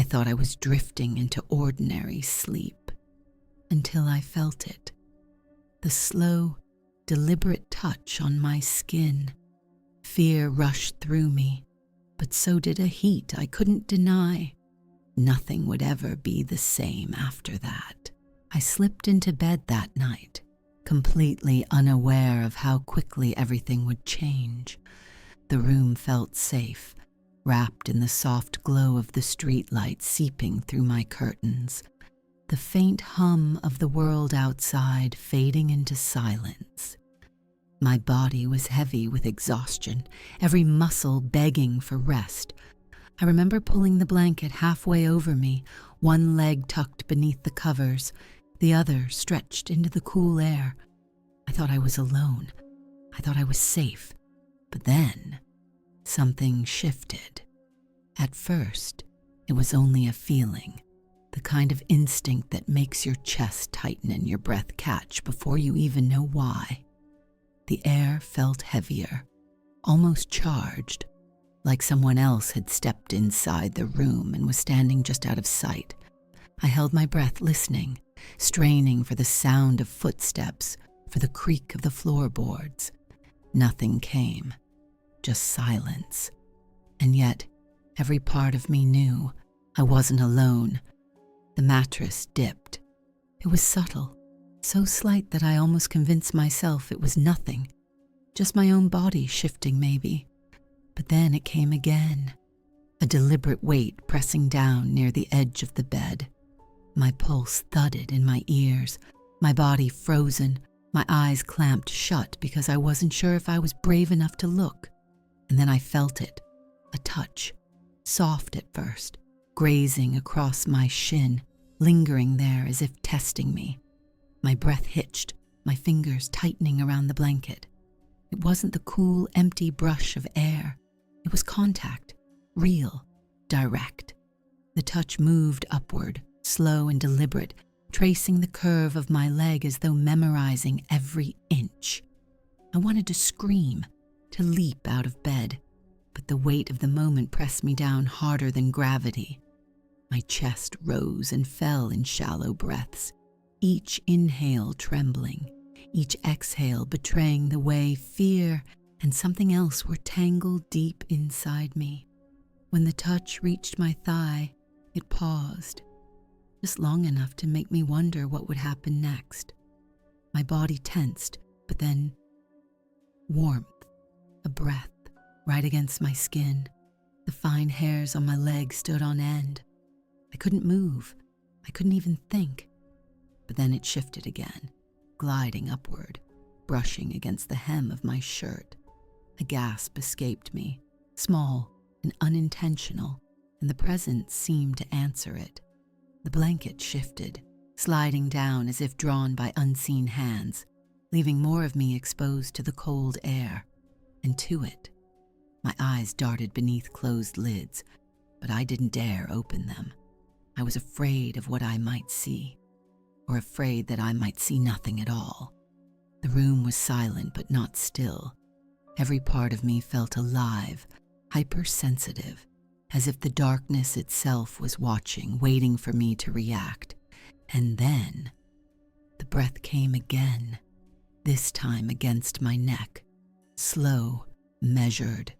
thought I was drifting into ordinary sleep, until I felt it. The slow, deliberate touch on my skin. Fear rushed through me, but so did a heat I couldn't deny. Nothing would ever be the same after that. I slipped into bed that night, completely unaware of how quickly everything would change. The room felt safe, wrapped in the soft glow of the streetlight seeping through my curtains, the faint hum of the world outside fading into silence. My body was heavy with exhaustion, every muscle begging for rest. I remember pulling the blanket halfway over me, one leg tucked beneath the covers, the other stretched into the cool air. I thought I was alone. I thought I was safe. But then, something shifted. At first, it was only a feeling, the kind of instinct that makes your chest tighten and your breath catch before you even know why. The air felt heavier, almost charged, like someone else had stepped inside the room and was standing just out of sight. I held my breath, listening, straining for the sound of footsteps, for the creak of the floorboards. Nothing came, just silence. And yet, every part of me knew I wasn't alone. The mattress dipped. It was subtle, so slight that I almost convinced myself it was nothing, just my own body shifting maybe. But then it came again, a deliberate weight pressing down near the edge of the bed. My pulse thudded in my ears, my body frozen, my eyes clamped shut because I wasn't sure if I was brave enough to look. And then I felt it, a touch, soft at first, grazing across my shin, lingering there as if testing me. My breath hitched, my fingers tightening around the blanket. It wasn't the cool, empty brush of air. It was contact, real, direct. The touch moved upward, slow and deliberate, tracing the curve of my leg as though memorizing every inch. I wanted to scream, to leap out of bed, but the weight of the moment pressed me down harder than gravity. My chest rose and fell in shallow breaths, each inhale trembling, each exhale betraying the way fear and something else were tangled deep inside me. When the touch reached my thigh, it paused, just long enough to make me wonder what would happen next. My body tensed, but then warmth, a breath right against my skin. The fine hairs on my legs stood on end. I couldn't move. I couldn't even think. But then it shifted again, gliding upward, brushing against the hem of my shirt. A gasp escaped me, small and unintentional, and the presence seemed to answer it. The blanket shifted, sliding down as if drawn by unseen hands, leaving more of me exposed to the cold air, and to it. My eyes darted beneath closed lids, but I didn't dare open them. I was afraid of what I might see, or afraid that I might see nothing at all. The room was silent but not still. Every part of me felt alive, hypersensitive, as if the darkness itself was watching, waiting for me to react. And then, the breath came again, this time against my neck, slow, measured,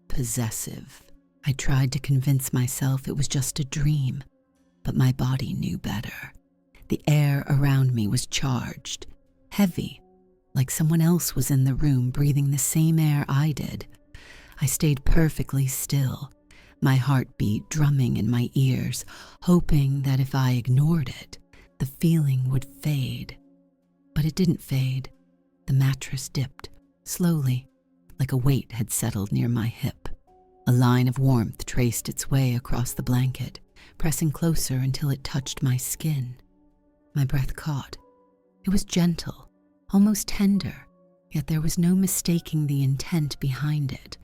possessive. I tried to convince myself it was just a dream, but my body knew better. The air around me was charged, heavy, like someone else was in the room breathing the same air I did. I stayed perfectly still, my heartbeat drumming in my ears, hoping that if I ignored it, the feeling would fade. But it didn't fade. The mattress dipped, slowly, like a weight had settled near my hip. A line of warmth traced its way across the blanket, pressing closer until it touched my skin. My breath caught. It was gentle, almost tender, yet there was no mistaking the intent behind it.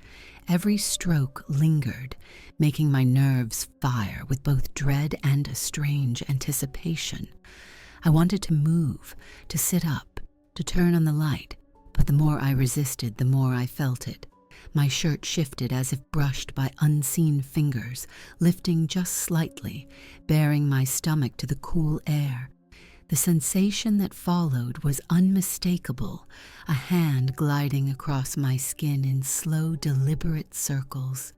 Every stroke lingered, making my nerves fire with both dread and a strange anticipation. I wanted to move, to sit up, to turn on the light, but the more I resisted, the more I felt it. My shirt shifted as if brushed by unseen fingers, lifting just slightly, bearing my stomach to the cool air. The sensation that followed was unmistakable, a hand gliding across my skin in slow, deliberate circles.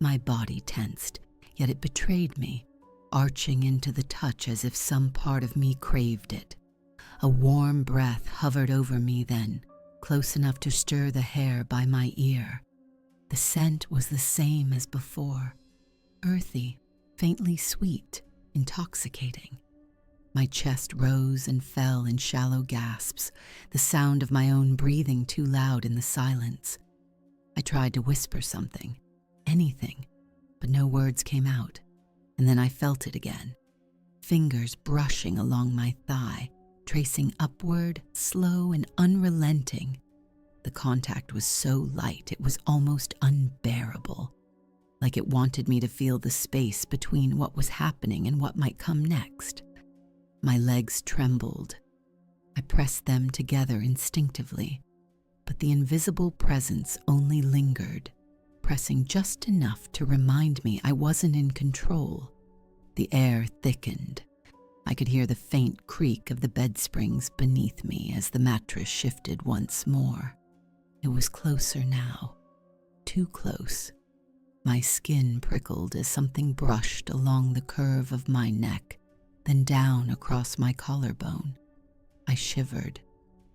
My body tensed, yet it betrayed me, arching into the touch as if some part of me craved it. A warm breath hovered over me then, close enough to stir the hair by my ear. The scent was the same as before, earthy, faintly sweet, intoxicating. My chest rose and fell in shallow gasps, the sound of my own breathing too loud in the silence. I tried to whisper something, anything, but no words came out, and then I felt it again. Fingers brushing along my thigh, tracing upward, slow and unrelenting. The contact was so light it was almost unbearable, like it wanted me to feel the space between what was happening and what might come next. My legs trembled. I pressed them together instinctively, but the invisible presence only lingered, pressing just enough to remind me I wasn't in control. The air thickened. I could hear the faint creak of the bed springs beneath me as the mattress shifted once more. It was closer now, too close. My skin prickled as something brushed along the curve of my neck, then down across my collarbone. I shivered,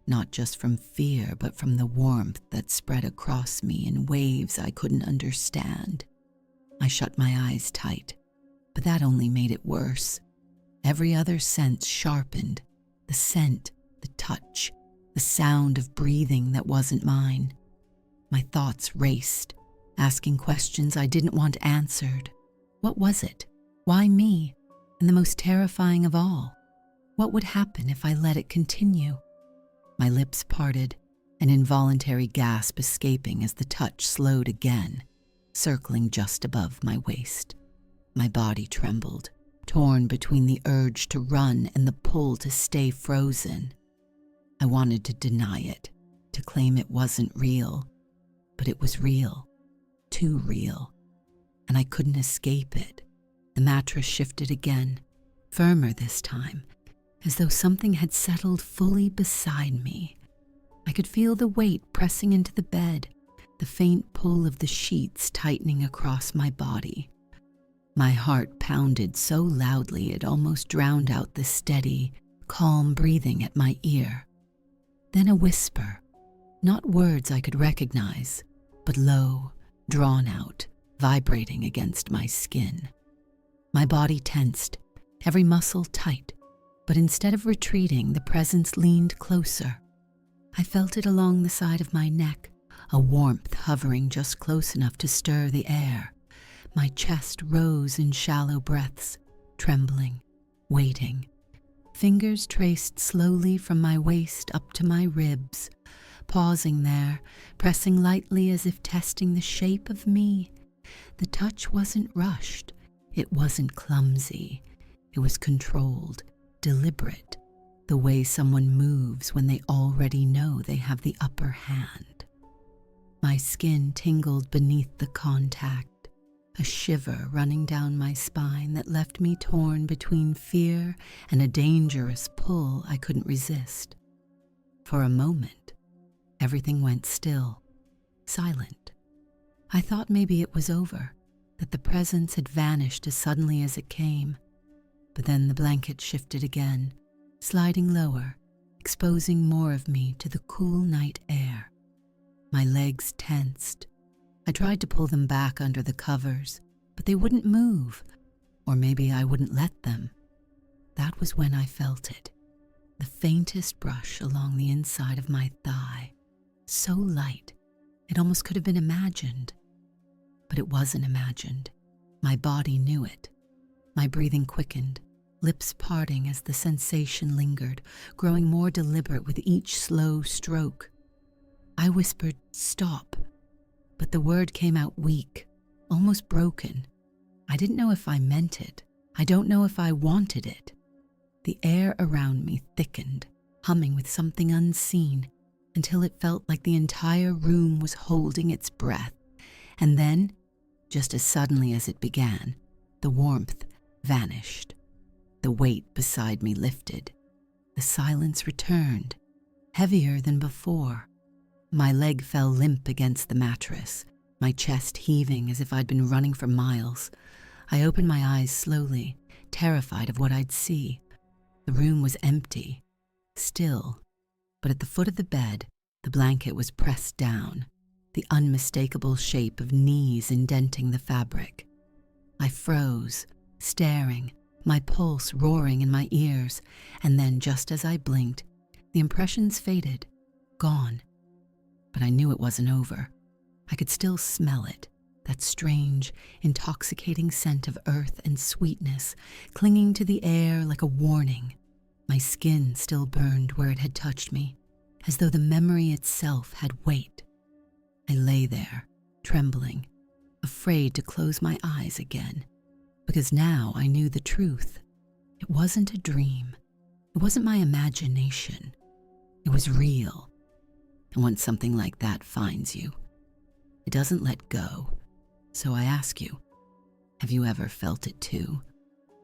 not just from fear, but from the warmth that spread across me in waves I couldn't understand. I shut my eyes tight, but that only made it worse. Every other sense sharpened, the scent, the touch, the sound of breathing that wasn't mine. My thoughts raced, asking questions I didn't want answered. What was it? Why me? And the most terrifying of all, what would happen if I let it continue? My lips parted, an involuntary gasp escaping as the touch slowed again, circling just above my waist. My body trembled, torn between the urge to run and the pull to stay frozen. I wanted to deny it, to claim it wasn't real, but it was real, too real, and I couldn't escape it. The mattress shifted again, firmer this time, as though something had settled fully beside me. I could feel the weight pressing into the bed, the faint pull of the sheets tightening across my body. My heart pounded so loudly it almost drowned out the steady, calm breathing at my ear. Then a whisper, not words I could recognize, but low, drawn out, vibrating against my skin. My body tensed, every muscle tight, but instead of retreating, the presence leaned closer. I felt it along the side of my neck, a warmth hovering just close enough to stir the air. My chest rose in shallow breaths, trembling, waiting. Fingers traced slowly from my waist up to my ribs, pausing there, pressing lightly as if testing the shape of me. The touch wasn't rushed. It wasn't clumsy. It was controlled, deliberate, the way someone moves when they already know they have the upper hand. My skin tingled beneath the contact, a shiver running down my spine that left me torn between fear and a dangerous pull I couldn't resist. For a moment, everything went still, silent. I thought maybe it was over, that the presence had vanished as suddenly as it came. But then the blanket shifted again, sliding lower, exposing more of me to the cool night air. My legs tensed. I tried to pull them back under the covers, but they wouldn't move, or maybe I wouldn't let them. That was when I felt it, the faintest brush along the inside of my thigh, so light it almost could have been imagined. But it wasn't imagined. My body knew it. My breathing quickened, lips parting as the sensation lingered, growing more deliberate with each slow stroke. I whispered, "Stop," but the word came out weak, almost broken. I didn't know if I meant it. I don't know if I wanted it. The air around me thickened, humming with something unseen, until it felt like the entire room was holding its breath. And then, just as suddenly as it began, the warmth vanished. The weight beside me lifted. The silence returned, heavier than before. My leg fell limp against the mattress, my chest heaving as if I'd been running for miles. I opened my eyes slowly, terrified of what I'd see. The room was empty, still, but at the foot of the bed, the blanket was pressed down, the unmistakable shape of knees indenting the fabric. I froze, staring, my pulse roaring in my ears, and then just as I blinked, the impressions faded, gone. But I knew it wasn't over. I could still smell it, that strange, intoxicating scent of earth and sweetness clinging to the air like a warning. My skin still burned where it had touched me, as though the memory itself had weight. I lay there, trembling, afraid to close my eyes again, because now I knew the truth. It wasn't a dream. It wasn't my imagination. It was real. And once something like that finds you, it doesn't let go. So I ask you, have you ever felt it too?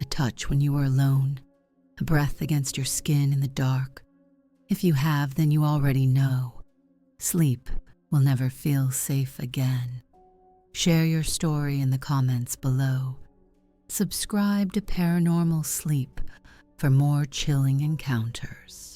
A touch when you were alone, a breath against your skin in the dark. If you have, then you already know. Sleep will never feel safe again. Share your story in the comments below. Subscribe to Paranormal Sleep for more chilling encounters.